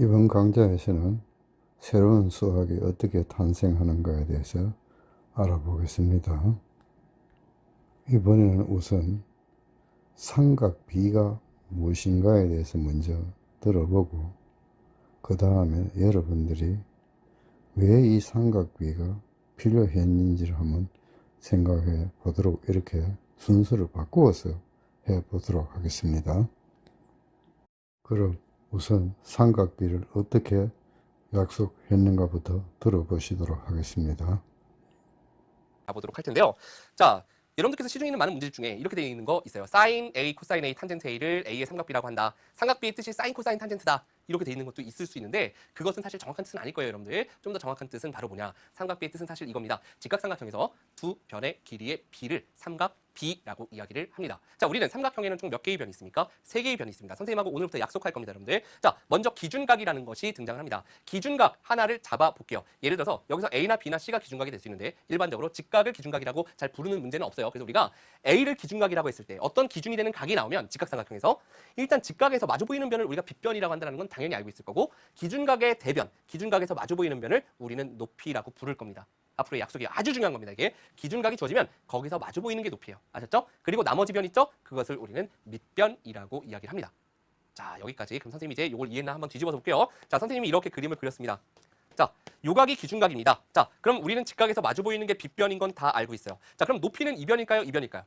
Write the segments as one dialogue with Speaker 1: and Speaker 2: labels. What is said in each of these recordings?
Speaker 1: 이번 강좌에서는 새로운 수학이 어떻게 탄생하는가에 대해서 알아보겠습니다. 이번에는 우선 삼각비가 무엇인가에 대해서 먼저 들어보고, 그 다음에 여러분들이 왜 이 삼각비가 필요했는지를 한번 생각해 보도록, 이렇게 순서를 바꾸어서 해 보도록 하겠습니다. 그럼 우선 삼각비를 어떻게 약속했는가부터 들어보시도록 하겠습니다.
Speaker 2: 가보도록 할 텐데요. 자, 여러분들께서 시중에 있는 많은 문제집 중에 이렇게 되어 있는 거 있어요. 사인 A, 코사인 A, 탄젠트 A를 A의 삼각비라고 한다. 삼각비의 뜻이 사인, 코사인, 탄젠트다. 이렇게 되어 있는 것도 있을 수 있는데 그것은 사실 정확한 뜻은 아닐 거예요, 여러분들. 좀 더 정확한 뜻은 바로 뭐냐? 삼각비의 뜻은 사실 이겁니다. 직각삼각형에서 두 변의 길이의 비를 삼각비라고 이야기를 합니다. 자, 우리는 삼각형에는 총 몇 개의 변이 있습니까? 3개의 변이 있습니다. 선생님하고 오늘부터 약속할 겁니다, 여러분들. 자, 먼저 기준각이라는 것이 등장을 합니다. 기준각 하나를 잡아 볼게요. 예를 들어서 여기서 A나 B나 C가 기준각이 될 수 있는데 일반적으로 직각을 기준각이라고 잘 부르는 문제는 없어요. 그래서 우리가 A를 기준각이라고 했을 때 어떤 기준이 되는 각이 나오면 직각삼각형에서 일단 직각에서 마주 보이는 변을 우리가 빗변이라고 한다는 건 당연히 알고 있을 거고, 기준각의 대변, 기준각에서 마주 보이는 변을 우리는 높이라고 부를 겁니다. 앞으로의 약속이 아주 중요한 겁니다. 이게 기준각이 주어지면 거기서 마주 보이는 게 높이에요. 아셨죠? 그리고 나머지 변 있죠? 그것을 우리는 밑변이라고 이야기를 합니다. 자, 여기까지. 그럼 선생님이 이제 이걸 이해했나 한번 뒤집어서 볼게요. 자, 선생님이 이렇게 그림을 그렸습니다. 자, 요각이 기준각입니다. 자, 그럼 우리는 직각에서 마주 보이는 게 빗변인 건 다 알고 있어요. 자, 그럼 높이는 이변일까요? 이변일까요?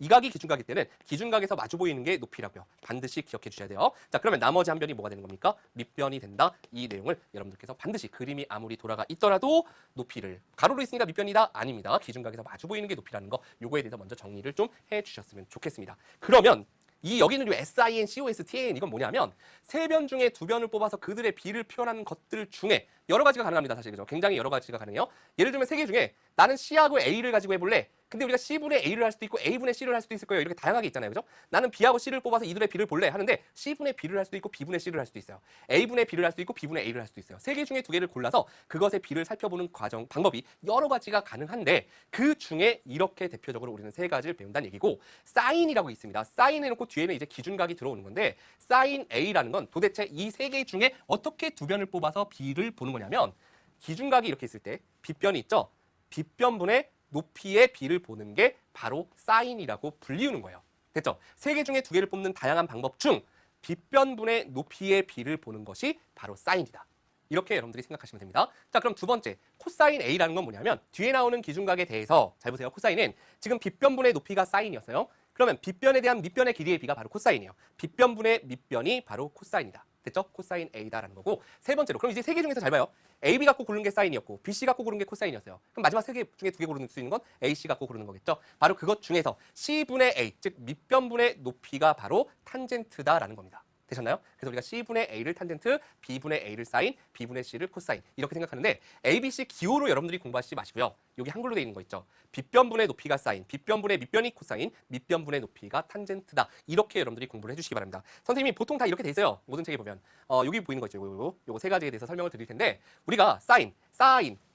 Speaker 2: 이 각이 기준각일 때는 기준각에서 마주 보이는 게 높이라고요. 반드시 기억해 주셔야 돼요. 자, 그러면 나머지 한 변이 뭐가 되는 겁니까? 밑변이 된다. 이 내용을 여러분들께서 반드시 그림이 아무리 돌아가 있더라도 높이를 가로로 있으니까 밑변이다? 아닙니다. 기준각에서 마주 보이는 게 높이라는 거, 요거에 대해서 먼저 정리를 좀 해주셨으면 좋겠습니다. 그러면 여기는 요 SIN, COS, TAN 이건 뭐냐면 세 변 중에 두 변을 뽑아서 그들의 비를 표현하는 것들 중에 여러 가지가 가능합니다. 사실 그죠? 굉장히 여러 가지가 가능해요. 예를 들면 세 개 중에 나는 C하고 A를 가지고 해볼래. 근데 우리가 C분의 A를 할 수도 있고 A분의 C를 할 수도 있을 거예요. 이렇게 다양하게 있잖아요. 그죠? 나는 B하고 C를 뽑아서 이들의 B를 볼래 하는데 C분의 B를 할 수도 있고 B분의 C를 할 수도 있어요. A분의 B를 할 수도 있고 B분의 A를 할 수도 있어요. 세 개 중에 두 개를 골라서 그것의 B를 살펴보는 방법이 여러 가지가 가능한데 그 중에 이렇게 대표적으로 우리는 세 가지를 배운다는 얘기고, 사인이라고 있습니다. 사인 해놓고 뒤에는 이제 기준각이 들어오는 건데 사인 A라는 건 도대체 이 세 개 중에 어떻게 두 변을 뽑아서 B를 보는 거냐면, 기준각이 이렇게 있을 때 빗변이 있죠. 빗변분의 높이의 비를 보는 게 바로 사인이라고 불리우는 거예요. 됐죠? 세 개 중에 두 개를 뽑는 다양한 방법 중 빗변분의 높이의 비를 보는 것이 바로 사인이다. 이렇게 여러분들이 생각하시면 됩니다. 자, 그럼 두 번째, 코사인 A라는 건 뭐냐면 뒤에 나오는 기준각에 대해서 잘 보세요. 코사인은 지금 빗변분의 높이가 사인이었어요. 그러면 빗변에 대한 밑변의 길이의 비가 바로 코사인이에요. 빗변분의 밑변이 바로 코사인이다. 됐죠? 코사인 A다라는 거고, 세 번째로, 그럼 이제 세 개 중에서 잘 봐요. AB 갖고 고른 게 사인이었고 BC 갖고 고른 게 코사인이었어요. 그럼 마지막 세 개 중에 두 개 고를 수 있는 건 AC 갖고 고르는 거겠죠. 바로 그것 중에서 C분의 A, 즉 밑변분의 높이가 바로 탄젠트다라는 겁니다. 되셨나요? 그래서 우리가 C분의 A를 탄젠트, B분의 A를 사인, B분의 C를 코사인 이렇게 생각하는데, ABC 기호로 여러분들이 공부하시지 마시고요. 여기 한글로 되어 있는 거 있죠. 빗변분의 높이가 사인, 빗변분의 밑변이 코사인, 밑변분의 높이가 탄젠트다. 이렇게 여러분들이 공부를 해주시기 바랍니다. 선생님이 보통 다 이렇게 돼 있어요. 모든 책에 보면 여기 보이는 거 있죠. 요거 세 가지에 대해서 설명을 드릴 텐데, 우리가 사인,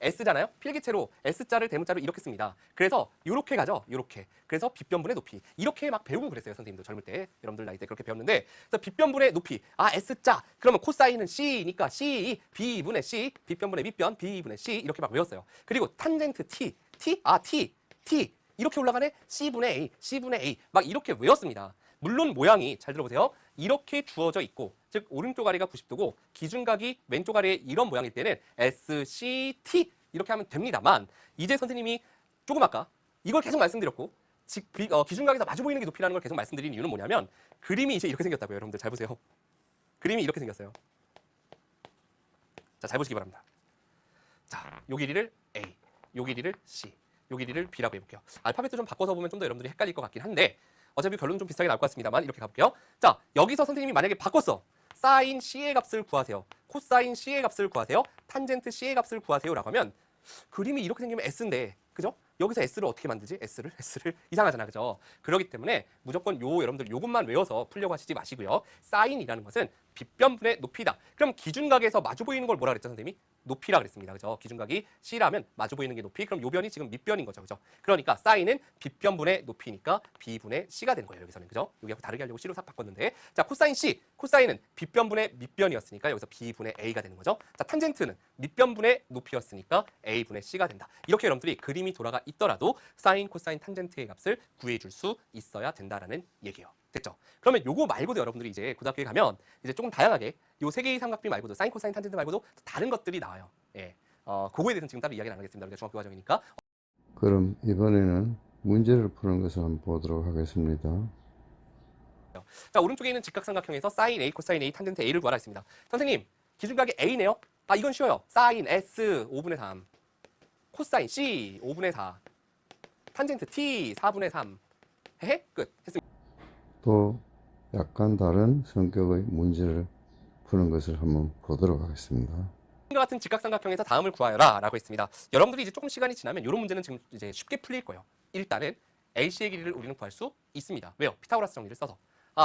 Speaker 2: S잖아요. 필기체로 S자를 대문자로 이렇게 씁니다. 그래서 이렇게 가죠. 이렇게. 그래서 빗변분의 높이. 이렇게 막 배우고 그랬어요. 선생님도 젊을 때. 여러분들 나이 때 그렇게 배웠는데, 그래서 빗변분의 높이. S자. 그러면 코사인은 C니까 C, B분의 C, 빗변분의 밑변, B분의 C 이렇게 막 외웠어요. 그리고 탄젠트 T. T. 이렇게 올라가네. C분의 A, C분의 A. 막 이렇게 외웠습니다. 물론 모양이 잘 들어보세요. 이렇게 주어져 있고, 즉 오른쪽 아래가 90도고 기준각이 왼쪽 아래에 이런 모양일 때는 SCT 이렇게 하면 됩니다만, 이제 선생님이 조금 아까 이걸 계속 말씀드렸고 기준각에서 마주 보이는 게 높이라는 걸 계속 말씀드린 이유는 뭐냐면, 그림이 이제 이렇게 생겼다고요. 여러분들 잘 보세요. 그림이 이렇게 생겼어요. 자, 잘 보시기 바랍니다. 자, 요 길이를 A, 요 길이를 C, 요 길이를 B라고 해볼게요. 알파벳도 좀 바꿔서 보면 좀 더 여러분들이 헷갈릴 것 같긴 한데 어차피 결론은 좀 비슷하게 나올 것 같습니다만 이렇게 가볼게요. 자, 여기서 선생님이 만약에 바꿨어. 사인 C의 값을 구하세요. 코사인 C의 값을 구하세요. 탄젠트 C의 값을 구하세요. 라고 하면 그림이 이렇게 생기면 S인데, 그죠? 여기서 S를 어떻게 만들지? S를 이상하잖아, 그죠? 그렇기 때문에 무조건 여러분들 요것만 외워서 풀려고 하시지 마시고요. 사인이라는 것은 빗변분의 높이다. 그럼 기준각에서 마주 보이는 걸 뭐라 그랬죠, 선생님이? 높이라 그랬습니다. 그죠? 기준각이 C라면 마주 보이는 게 높이. 그럼 요 변이 지금 밑변인 거죠. 그죠? 그러니까 사인은 빗변분의 높이니까 B분의 C가 되는 거예요. 여기서는. 그죠? 여기하고 다르게 하려고 C로 싹 바꿨는데. 자, 코사인 C. 코사인은 빗변분의 밑변이었으니까 여기서 B분의 A가 되는 거죠. 자, 탄젠트는 밑변분의 높이였으니까 A분의 C가 된다. 이렇게 여러분들이 그림이 돌아가 있더라도 사인, 코사인, 탄젠트의 값을 구해줄 수 있어야 된다라는 얘기예요. 됐죠? 그러면 요거 말고도 여러분들이 이제 고등학교에 가면 이제 조금 다양하게 요 세 개의 삼각비 말고도 사인, 코사인, 탄젠트 말고도 다른 것들이 나와요. 예. 그거에 대해서는 지금 따로 이야기는 안 하겠습니다. 우리가 중학교 과정이니까.
Speaker 1: 그럼 이번에는 문제를 푸는 것을 한번 보도록 하겠습니다.
Speaker 2: 자, 오른쪽에 있는 직각삼각형에서 사인 A, 코사인 A, 탄젠트 A를 구하라 했습니다. 선생님, 기준각이 A네요. 아, 이건 쉬워요. 사인 S 5분의 3, 코사인 C 5분의 4, 탄젠트 T 4분의 3. 헤헤, 끝. 했습니다.
Speaker 1: 또 약간 다른 성격의 문제를 푸는 것을 한번 보도록 하겠습니다.
Speaker 2: 과 같은 직각삼각형에서 다음을 구하여라 라고 했습니다. 여러분들이 이제 조금 시간이 지나면 이런 문제는 지금 이제 쉽게 풀릴 거예요. 일단은 AC의 길이를 우리는 구할 수 있습니다. 왜요? 피타고라스 정리를 써서.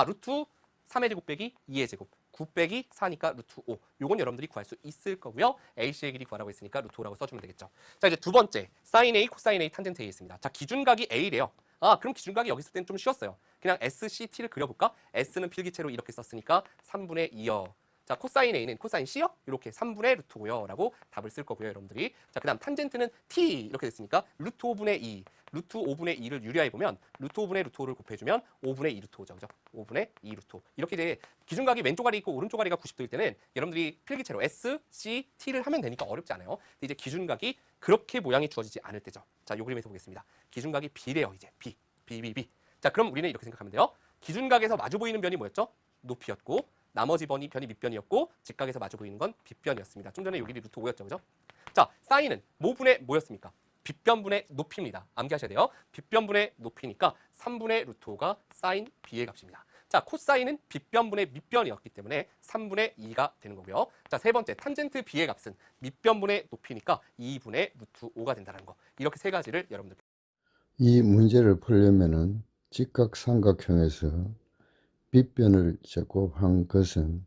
Speaker 2: 루트 3의 제곱 빼기 2의 제곱 9 빼기 4니까 루트 5. 요건 여러분들이 구할 수 있을 거고요. AC의 길이 구하라고 했으니까 루트 5라고 써주면 되겠죠. 자, 이제 두 번째 사인 A, 코사인 A, 탄젠트 A 있습니다. 자, 기준각이 A래요. 그럼 기준각이 여기 있을 때는 좀 쉬웠어요. 그냥 SCT를 그려볼까? S는 필기체로 이렇게 썼으니까 3분의 2여. 자, 코사인 A는 코사인 C요? 이렇게 3분의 루트고요. 라고 답을 쓸 거고요, 여러분들이. 자, 그 다음 탄젠트는 T 이렇게 됐으니까 루트 5분의 2. 루트 5분의 2를 유리화해보면 루트 5분의 루트 5를 곱해주면 5분의 2 루트 5죠. 그죠? 5분의 2 루트 5. 이렇게 이제 기준각이 왼쪽 아래 있고 오른쪽 아래가 90도일 때는 여러분들이 필기체로 S, C, T를 하면 되니까 어렵지 않아요. 근데 이제 기준각이 그렇게 모양이 주어지지 않을 때죠. 자, 요 그림에서 보겠습니다. 기준각이 B래요, 이제. B. 자, 그럼 우리는 이렇게 생각하면 돼요. 기준각에서 마주 보이는 변이 뭐였죠? 높이였고 나머지 변이 밑변이었고 직각에서 마주 보이는 건 빗변이었습니다. 좀 전에 여기 루트 5였죠. 그죠? 자, 사인은 모분의 뭐였습니까? 빗변분의 높이입니다. 암기하셔야 돼요. 빗변분의 높이니까 3분의 루트 5가 사인 B의 값입니다. 자, 코사인은 빗변분의 밑변이었기 때문에 3분의 2가 되는 거고요. 자, 세 번째 탄젠트 B의 값은 밑변분의 높이니까 2분의 루트 5가 된다는 거. 이렇게 세 가지를 여러분들
Speaker 1: 이 문제를 풀려면은 직각삼각형에서 빗변을 제곱한 것은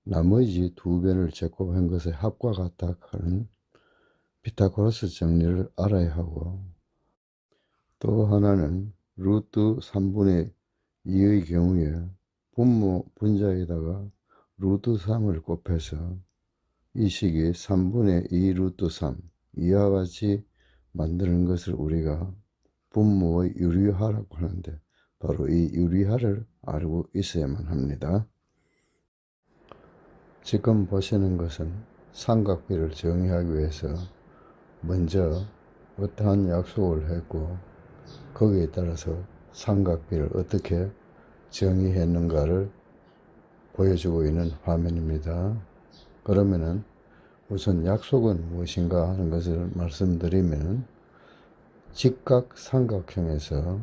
Speaker 1: 나머지 두 변을 제곱한 것의 합과 같다 하는 피타고라스 정리를 알아야 하고, 또 하나는 루트 3분의 2의 경우에 분모 분자에다가 루트 3을 곱해서 이 식이 3분의 2 루트 3 이와 같이 만드는 것을 우리가 분모의 유리화라고 하는데, 바로 이 유리화를 알고 있어야만 합니다. 지금 보시는 것은 삼각비를 정의하기 위해서 먼저 어떠한 약속을 했고 거기에 따라서 삼각비를 어떻게 정의했는가를 보여주고 있는 화면입니다. 그러면은 우선 약속은 무엇인가 하는 것을 말씀드리면, 직각삼각형에서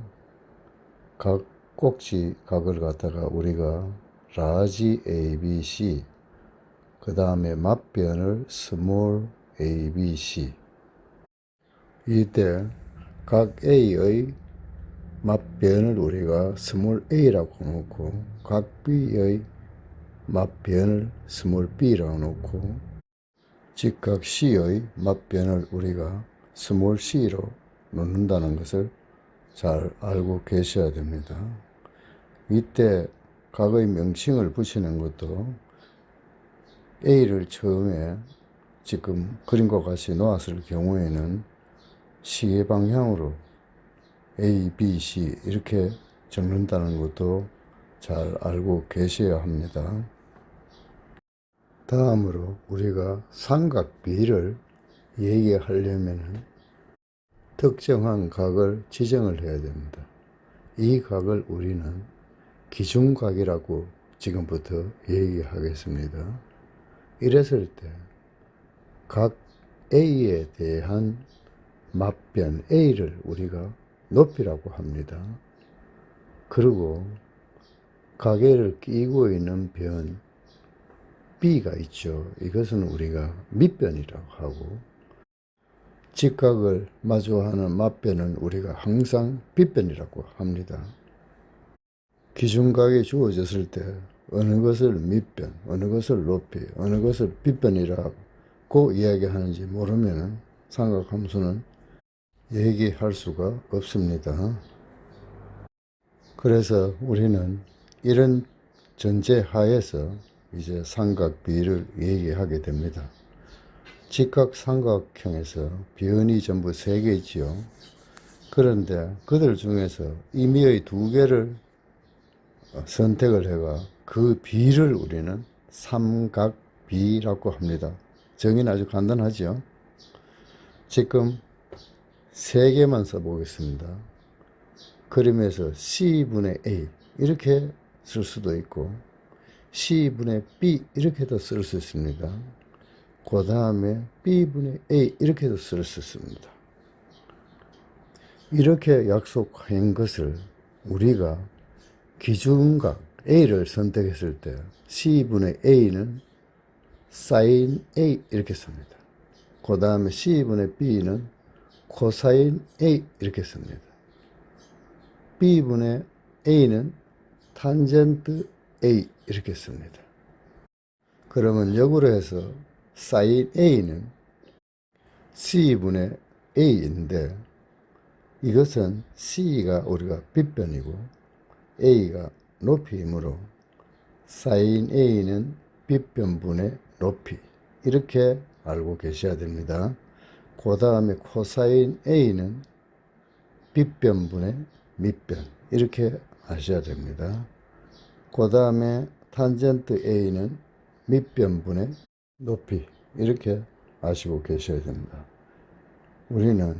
Speaker 1: 각 꼭지 각을 갖다가 우리가 라지 ABC, 그 다음에 맞변을 스몰 ABC, 이때 각 A의 맞변을 우리가 스몰 a라고 놓고 각 B의 맞변을 스몰 b라고 놓고 직각 C의 맞변을 우리가 스몰 c로 놓는다는 것을 잘 알고 계셔야 됩니다. 이때 각의 명칭을 붙이는 것도 A를 처음에 지금 그림과 같이 놓았을 경우에는 시계 방향으로 A, B, C 이렇게 적는다는 것도 잘 알고 계셔야 합니다. 다음으로 우리가 삼각비를 얘기하려면 특정한 각을 지정을 해야 됩니다. 이 각을 우리는 기준각이라고 지금부터 얘기하겠습니다. 이랬을 때 각 A에 대한 맞변 A를 우리가 높이라고 합니다. 그리고 각 A를 끼고 있는 변 B가 있죠. 이것은 우리가 밑변이라고 하고, 직각을 마주하는 맞변은 우리가 항상 빗변이라고 합니다. 기준각이 주어졌을 때 어느 것을 밑변, 어느 것을 높이, 어느 것을 빗변이라고 이야기하는지 모르면 삼각함수는 얘기할 수가 없습니다. 그래서 우리는 이런 전제 하에서 이제 삼각비를 얘기하게 됩니다. 직각삼각형에서 비원이 전부 3개 있지요. 그런데 그들 중에서 임의의 2개를 선택을 해가 그 비를 우리는 삼각비라고 합니다. 정의는 아주 간단하죠. 지금 3개만 써보겠습니다. 그림에서 C분의 A 이렇게 쓸 수도 있고 C분의 B 이렇게도 쓸 수 있습니다. 그 다음에 B분의 A 이렇게도 쓸 수 있습니다. 이렇게 약속한 것을 우리가 기준각 A를 선택했을 때 C분의 A는 sin A 이렇게 씁니다. 그 다음에 C분의 B는 코사인 A 이렇게 씁니다. B분의 A는 탄젠트 A 이렇게 씁니다. 그러면 역으로 해서 sin A는 C분의 A인데 이것은 C가 우리가 빗변이고 A가 높이이므로 sin A는 빗변분의 높이 이렇게 알고 계셔야 됩니다. 그 다음에 코사인 A는 빗변분의 밑변 이렇게 아셔야 됩니다. 그 다음에 탄젠트 A는 밑변분의 높이 이렇게 아시고 계셔야 됩니다. 우리는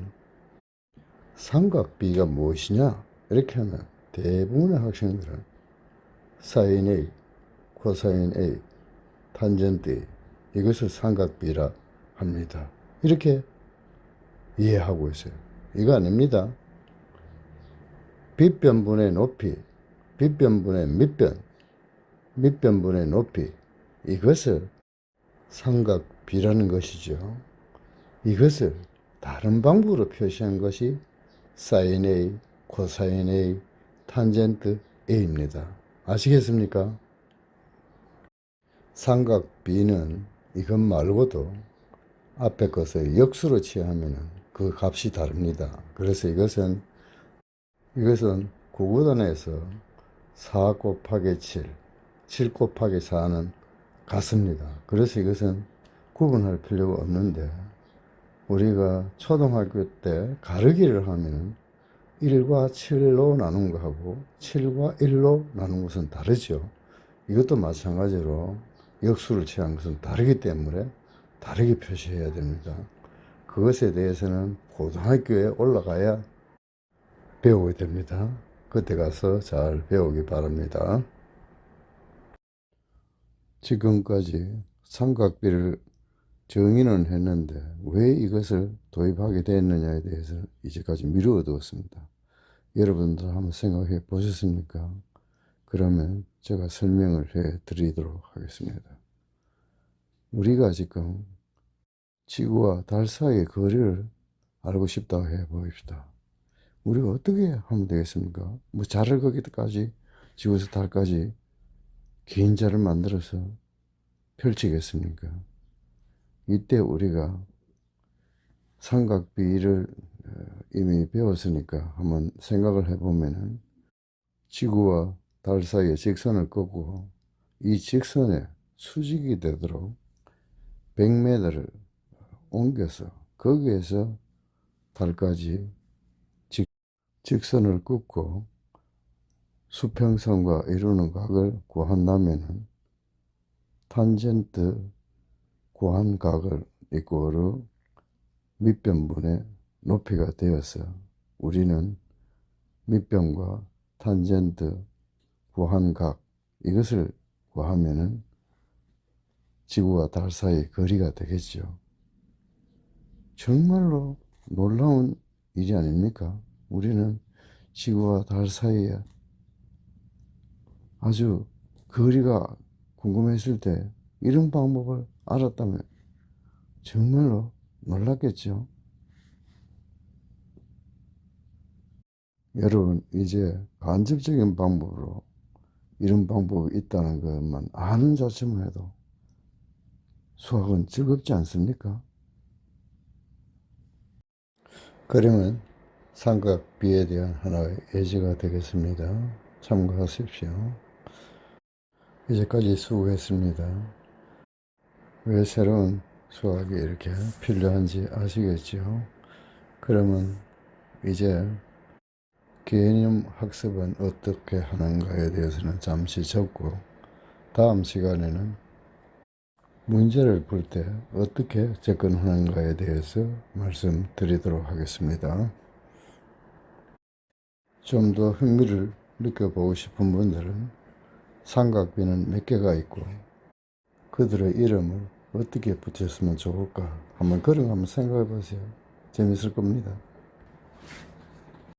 Speaker 1: 삼각비가 무엇이냐 이렇게 하면 대부분의 학생들은 sin A, 코사인 A, 탄젠트 A 이것을 삼각비라 합니다. 이렇게 이해하고 있어요. 이거 아닙니다. 빗변분의 높이, 빗변분의 밑변, 밑변분의 높이 이것을 삼각비라는 것이죠. 이것을 다른 방법으로 표시한 것이 sin A, 코사인 A, 탄젠트 A입니다. 아시겠습니까? 삼각비는 이것 말고도 앞에 것을 역수로 취하면 그 값이 다릅니다. 그래서 이것은 구구단에서 4 곱하기 7, 7 곱하기 4는 같습니다. 그래서 이것은 구분할 필요가 없는데 우리가 초등학교 때 가르기를 하면 1과 7로 나눈 것하고 7과 1로 나눈 것은 다르죠. 이것도 마찬가지로 역수를 취한 것은 다르기 때문에 다르게 표시해야 됩니다. 그것에 대해서는 고등학교에 올라가야 배우게 됩니다. 그때 가서 잘 배우기 바랍니다. 지금까지 삼각비를 정의는 했는데 왜 이것을 도입하게 됐느냐에 대해서 이제까지 미루어 두었습니다. 여러분들 한번 생각해 보셨습니까? 그러면 제가 설명을 해 드리도록 하겠습니다. 우리가 지금 지구와 달 사이의 거리를 알고 싶다고 해 보입시다. 우리가 어떻게 하면 되겠습니까? 뭐 자를 거기까지 지구에서 달까지 긴 자를 만들어서 펼치겠습니까? 이때 우리가 삼각비를 이미 배웠으니까 한번 생각을 해보면은 지구와 달 사이에 직선을 꺾고 이 직선에 수직이 되도록 100m를 옮겨서 거기에서 달까지 직선을 긋고 수평선과 이루는 각을 구한다면은 탄젠트 구한 각을 이꼬르 밑변분의 높이가 되어서 우리는 밑변과 탄젠트 구한 각 이것을 구하면은 지구와 달 사이 거리가 되겠죠. 정말로 놀라운 일이 아닙니까? 우리는 지구와 달 사이에 아주 거리가 궁금했을 때 이런 방법을 알았다면 정말로 놀랐겠죠. 여러분 이제 간접적인 방법으로 이런 방법이 있다는 것만 아는 자체만 해도 수학은 즐겁지 않습니까? 그러면 삼각비에 대한 하나의 예제가 되겠습니다. 참고하십시오. 이제까지 수고했습니다. 왜 새로운 수학이 이렇게 필요한지 아시겠죠? 그러면 이제 개념 학습은 어떻게 하는가에 대해서는 잠시 접고 다음 시간에는 문제를 풀 때 어떻게 접근하는가에 대해서 말씀드리도록 하겠습니다. 좀 더 흥미를 느껴보고 싶은 분들은 삼각비는 몇 개가 있고 그들의 이름을 어떻게 붙였으면 좋을까 한번 그런 거 한번 생각해 보세요. 재밌을 겁니다.